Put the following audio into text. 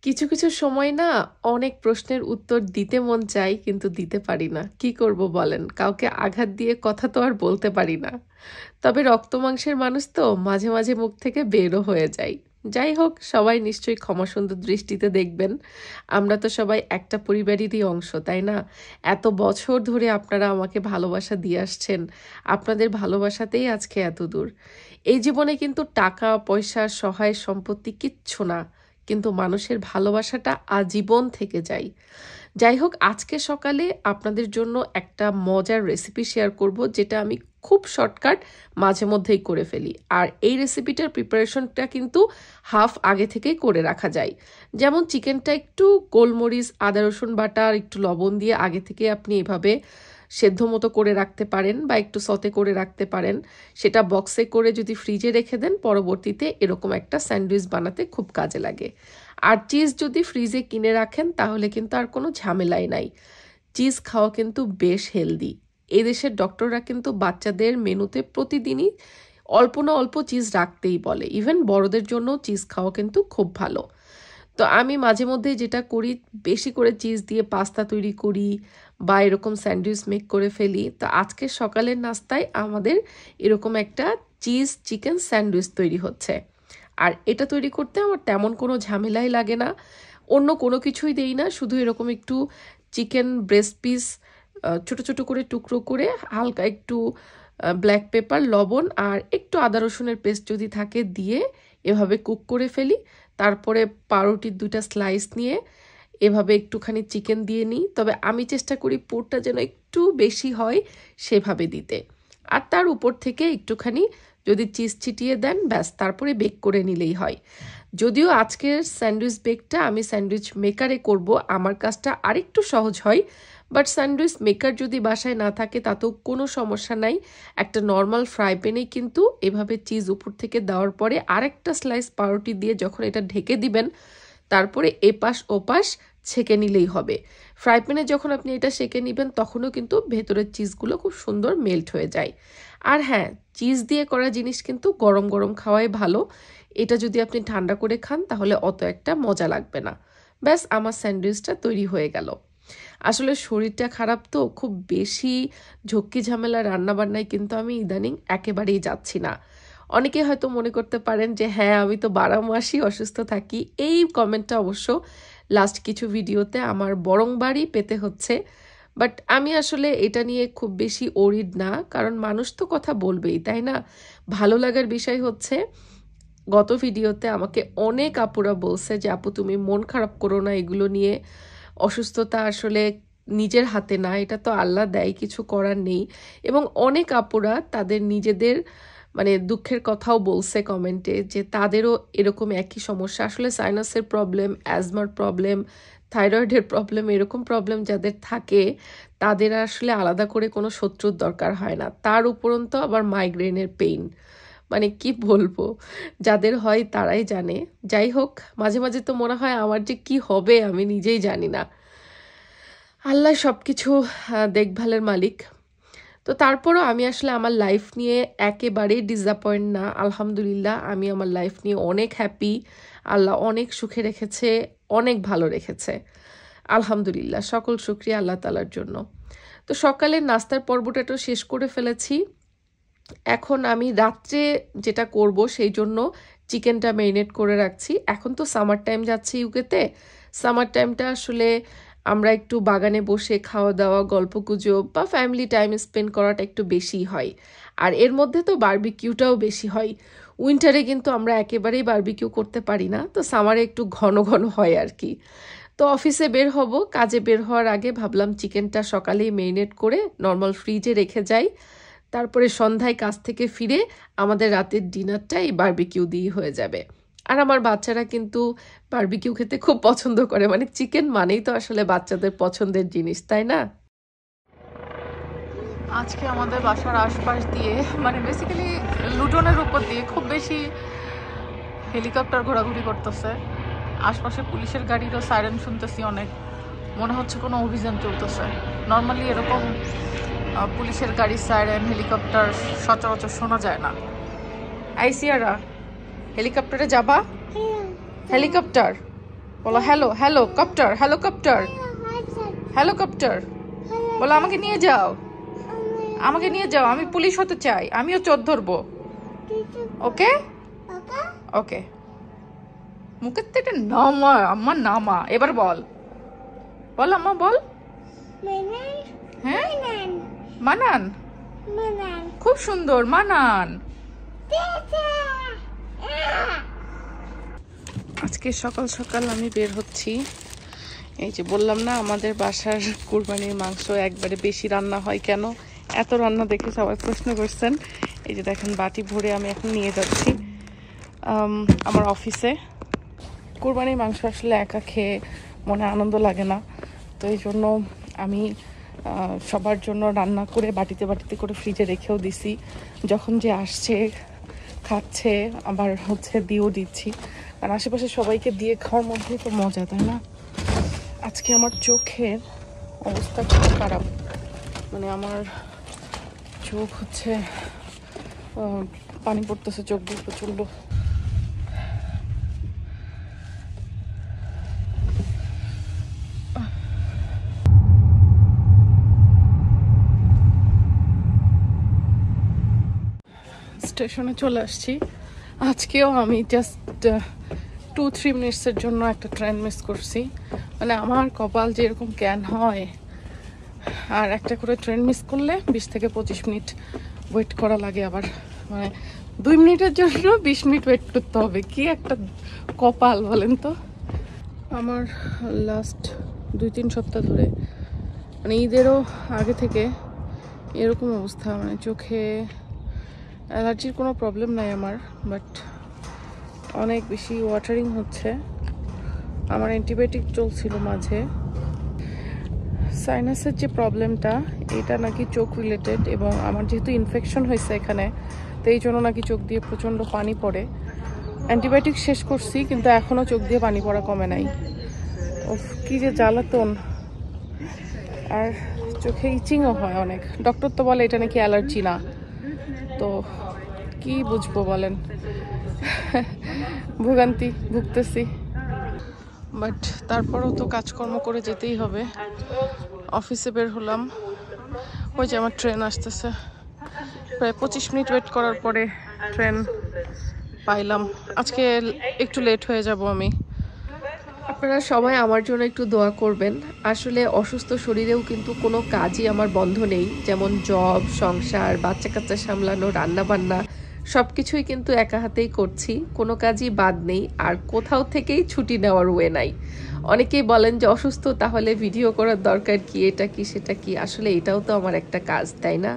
কিছু কিছু সময় না অনেক প্রশ্নের উত্তর দিতে মন চায় কিন্তু দিতে পারি না। কি করব বলেন? কাউকে আঘাত দিয়ে কথা তো আর বলতে পারি না। তবে রক্ত মাংসের মানুষ তো মাঝে মাঝে মুখ থেকে বেরও হয়ে যায়। যাই হোক, সবাই নিশ্চয়ই ক্ষমা সুন্দর দৃষ্টিতে দেখবেন। আমরা তো সবাই একটা পরিবারেরই অংশ, তাই না? এত বছর ধরে আপনারা আমাকে ভালোবাসা দিয়ে আসছেন। আপনাদের ভালোবাসাতেই আজকে এত দূর। এই জীবনে কিন্তু টাকা পয়সা সহায় সম্পত্তি কিচ্ছু না, কিন্তু মানুষের ভালোবাসাটা আজীবন থেকে যায়। যাই হোক, আজকে সকালে আপনাদের জন্য একটা মজার রেসিপি শেয়ার করব, যেটা আমি খুব শর্টকাট মাঝে মধ্যেই করে ফেলি। আর এই রেসিপিটার প্রিপারেশনটা কিন্তু হাফ আগে থেকেই করে রাখা যায়। যেমন চিকেনটা একটু গোলমরিচ আদা রসুন বাটা আর একটু লবণ দিয়ে আগে থেকে আপনি এভাবে সেদ্ধ মতো করে রাখতে পারেন বা একটু সতে করে রাখতে পারেন। সেটা বক্সে করে যদি ফ্রিজে রেখে দেন, পরবর্তীতে এরকম একটা স্যান্ডউইচ বানাতে খুব কাজে লাগে। আর চিজ যদি ফ্রিজে কিনে রাখেন তাহলে কিন্তু আর কোনো ঝামেলাই নাই। চিজ খাওয়া কিন্তু বেশ হেলদি। এই দেশের ডক্টররা কিন্তু বাচ্চাদের মেনুতে প্রতিদিনই অল্প না অল্প চিজ রাখতেই বলে। ইভেন বড়দের জন্য চিজ খাওয়া কিন্তু খুব ভালো। তো আমি মাঝে মধ্যে যেটা করি, বেশি করে চিজ দিয়ে পাস্তা তৈরি করি বা এরকম স্যান্ডউইচ মেক করে ফেলি। তো আজকে সকালের নাস্তায় আমাদের এরকম একটা চিজ চিকেন স্যান্ডউইচ তৈরি হচ্ছে। আর এটা তৈরি করতে আমার তেমন কোনো ঝামেলাই লাগে না। অন্য কোনো কিছুই দেই না, শুধু এরকম একটু চিকেন ব্রেস্ট পিস ছোট ছোট করে টুকরো করে হালকা একটু ব্ল্যাক পেপার লবণ আর একটু আদা রসুনের পেস্ট যদি থাকে দিয়ে এভাবে কুক করে ফেলি। তারপরে পাউরুটির 2টা স্লাইস নিয়ে এভাবে একটুখানি চিকেন দিয়ে নিই। তবে আমি চেষ্টা করি পুরটা যেন একটু বেশি হয় সেভাবে দিতে। আর তার উপর থেকে একটুখানি যদি চিজ ছিটিয়ে দেন, ব্যাস, তারপরে বেক করে নিলেই হয়। যদিও আজকের স্যান্ডউইচ বেকটা আমি স্যান্ডউইচ মেকারে করব, আমার কাজটা আরেকটু সহজ হয়। বাট স্যান্ডউইচ মেকার যদি বাসায় না থাকে তাতেও কোনো সমস্যা নাই। একটা নর্মাল ফ্রাই প্যানেই কিন্তু এভাবে চিজ উপর থেকে দেওয়ার পরে আরেকটা স্লাইস পাউরুটি দিয়ে যখন এটা ঢেকে দিবেন, তারপরে এপাশ ওপাশ ছেঁকে নিলেই হবে। ফ্রাই প্যানে যখন আপনি এটা সেঁকে নেবেন তখনও কিন্তু ভেতরের চিজগুলো খুব সুন্দর মেল্ট হয়ে যায়। আর হ্যাঁ, চিজ দিয়ে করা জিনিস কিন্তু গরম গরম খাওয়াই ভালো। এটা যদি আপনি ঠান্ডা করে খান তাহলে অত একটা মজা লাগবে না। ব্যাস, আমার স্যান্ডউইচটা তৈরি হয়ে গেল। আসলে শরীরটা খারাপ তো, খুব বেশি ঝক্কি ঝামেলা রান্নাবান্নায় কিন্তু আমি ইদানিং একেবারেই যাচ্ছি না। অনেকে হয়তো মনে করতে পারেন যে হ্যাঁ, আমি তো 12 মাসই অসুস্থ থাকি। এই কমেন্টটা অবশ্য লাস্ট কিছু ভিডিওতে আমার বরংবারই পেতে হচ্ছে। বাট আমি আসলে এটা নিয়ে খুব বেশি ওরিড না, কারণ মানুষ তো কথা বলবেই, তাই না? ভালো লাগার বিষয় হচ্ছে, গত ভিডিওতে আমাকে অনেক আপুরা বলছে যে আপু তুমি মন খারাপ করো না এগুলো নিয়ে। অসুস্থতা আসলে নিজের হাতে না, এটা তো আল্লাহ দেয়, কিছু করার নেই। এবং অনেক আপুরা তাদের নিজেদের দুঃখের কথাও বলছে কমেন্টে যে তাদেরও এরকম একই সমস্যা। আসলে সাইনাসের প্রবলেম, অ্যাজমার প্রবলেম, থাইরয়েডের প্রবলেম, এরকম প্রবলেম যাদের থাকে তাদের আসলে আলাদা করে কোনো শত্রুর দরকার হয় না। তার উপরন্তু আবার মাইগ্রেনের পেইন, কি বলবো, যাদের হয় তারাই জানে। যাই হোক, মাঝে মাঝে তো মনে হয় আমার যে কি হবে আমি নিজেই জানি না। আল্লাহ সব কিছু দেখভালের মালিক। তো তারপরও আমি আসলে আমার লাইফ নিয়ে একেবারেই ডিসঅ্যাপয়েন্ট না। আলহামদুলিল্লাহ, আমি আমার লাইফ নিয়ে অনেক হ্যাপি। আল্লাহ অনেক সুখে রেখেছে, অনেক ভালো রেখেছে। আলহামদুলিল্লাহ, সকল শুকরিয়া আল্লাহ তাআলার জন্য। তো সকালের নাস্তার পর্বটা তো শেষ করে ফেলেছি। এখন আমি রাত্রে যেটা করব সেই জন্য চিকেনটা ম্যারিনেট করে রাখছি। এখন তো সামার টাইম যাচ্ছে ইউকেতে। সামার টাইমটা আসলে আমরা একটু বাগানে বসে খাওয়া দাওয়া, গল্পগুজব বা ফ্যামিলি টাইম স্পেন্ড করাটা একটু বেশিই হয়। আর এর মধ্যে তো বারবিকিউটাও বেশি হয়। উইন্টারে কিন্তু আমরা একেবারেই বারবিকিউ করতে পারি না, তো সামারে একটু ঘন ঘন হয় আর কি। তো অফিসে বের হব, কাজে বের হওয়ার আগে ভাবলাম চিকেনটা সকালেই ম্যারিনেট করে নর্মাল ফ্রিজে রেখে যাই। তারপরে সন্ধ্যায় কাজ থেকে ফিরে আমাদের রাতের ডিনারটা এই বারবিকিউ দিয়ে হয়ে যাবে। আর আমার বাচ্চারা কিন্তু বারবিকিউ খেতে খুব পছন্দ করে। চিকেন মানেই তো আসলে বাচ্চাদের পছন্দের জিনিস, তাই না? আজকে আমাদের বাসার আশপাশ দিয়ে বেসিক্যালি লুটনের উপর দিয়ে খুব বেশি হেলিকপ্টার ঘোরাঘুরি করতেছে। আশপাশে পুলিশের গাড়িরও সাইরেন শুনতেছি অনেক, মনে হচ্ছে কোনো অভিযান চলতেছে। নর্মালি এরকম পুলিশের গাড়ির সাইরেন, হেলিকপ্টার সচরাচর শোনা যায় না। আইসিয়ারা, হেলিকপ্টারে যাবা? হেলিকপ্টার বলো hello, hello copter, hello copter, hello copter. বলো আমাকে নিয়ে যাও, আমাকে নিয়ে যাও, আমি পুলিশ হতে চাই, আমিও চোর ধরবো। ওকে ওকে। মুখের থেকে নামা, আম্মা নামা। এবার বল, বল আম্মা বল। হ্যাঁ মানান, খুব সুন্দর মানান। আজকে সকাল সকাল আমি বের হচ্ছি। এই যে বললাম না আমাদের বাসার কুরবানির মাংস একবারে বেশি রান্না হয় কেন, এত রান্না দেখে সবাই প্রশ্ন করছেন। এই যে দেখেন বাটি ভরে আমি এখন নিয়ে যাচ্ছি আমার অফিসে। কুরবানির মাংস আসলে একা খেয়ে মনে আনন্দ লাগে না, তো এই জন্য আমি সবার জন্য রান্না করে বাটিতে বাটিতে করে ফ্রিজে রেখেও দিছি। যখন যে আসছে খাচ্ছে আবার হচ্ছে দিয়েও দিচ্ছি, কারণ আশেপাশে সবাইকে দিয়ে খাওয়ার মধ্যেই তো মজা, তাই না? আজকে আমার চোখের অবস্থা খুব খারাপ, মানে আমার চোখ হচ্ছে পানি পড়তেছে চোখ দিয়ে প্রচণ্ড। স্টেশনে চলে আসছি। আজকেও আমি জাস্ট 2-3 মিনিটসের জন্য একটা ট্রেন মিস করছি। মানে আমার কপাল যে এরকম ক্যান হয়, আর একটা করে ট্রেন মিস করলে 20 থেকে 25 মিনিট ওয়েট করা লাগে। আবার মানে 2 মিনিটের জন্য 20 মিনিট ওয়েট করতে হবে, কি একটা কপাল বলেন তো। আমার লাস্ট 2-3 সপ্তাহ ধরে, মানে ঈদেরও আগে থেকে এরকম অবস্থা, মানে চোখে অ্যালার্জির কোনো প্রবলেম নাই আমার, বাট অনেক বেশি ওয়াটারিং হচ্ছে। আমার অ্যান্টিবায়োটিক চলছিল মাঝে। সাইনাসের যে প্রবলেমটা, এটা নাকি চোখ রিলেটেড, এবং আমার যেহেতু ইনফেকশন হয়েছে এখানে, তো এই জন্য নাকি চোখ দিয়ে প্রচণ্ড পানি পড়ে। অ্যান্টিবায়োটিক শেষ করছি কিন্তু এখনও চোখ দিয়ে পানি পড়া কমে নাই। ও কি যে জ্বালাতন, আর চোখে ইচিংও হয় অনেক। ডক্টর তো বলে এটা নাকি অ্যালার্জি না, তো কি বুঝবো বলেন। ভুগতেছি, বাট তারপরও তো কাজকর্ম করে যেতেই হবে। অফিসে বের হলাম, ওই যে আমার ট্রেন আসতেছে। প্রায় 25 মিনিট ওয়েট করার পরে ট্রেন পাইলাম। আজকে একটু লেট হয়ে যাব আমি। আপনারা সবাই আমার জন্য একটু দোয়া করবেন। আসলে অসুস্থ শরীরেও কিন্তু কোনো কাজই আমার বন্ধ নেই, যেমন জব, সংসার, বাচ্চা কাচ্চা সামলানো, রান্না বান্না সব কিছুই কিন্তু একা হাতেই করছি, কোনো কাজই বাদ নেই, আর কোথাও থেকেই ছুটি নেওয়ার ওয়ে নাই। অনেকেই বলেন যে অসুস্থ তাহলে ভিডিও করার দরকার কি, এটা কি সেটা কি, আসলে এটাও তো আমার একটা কাজ, তাই না?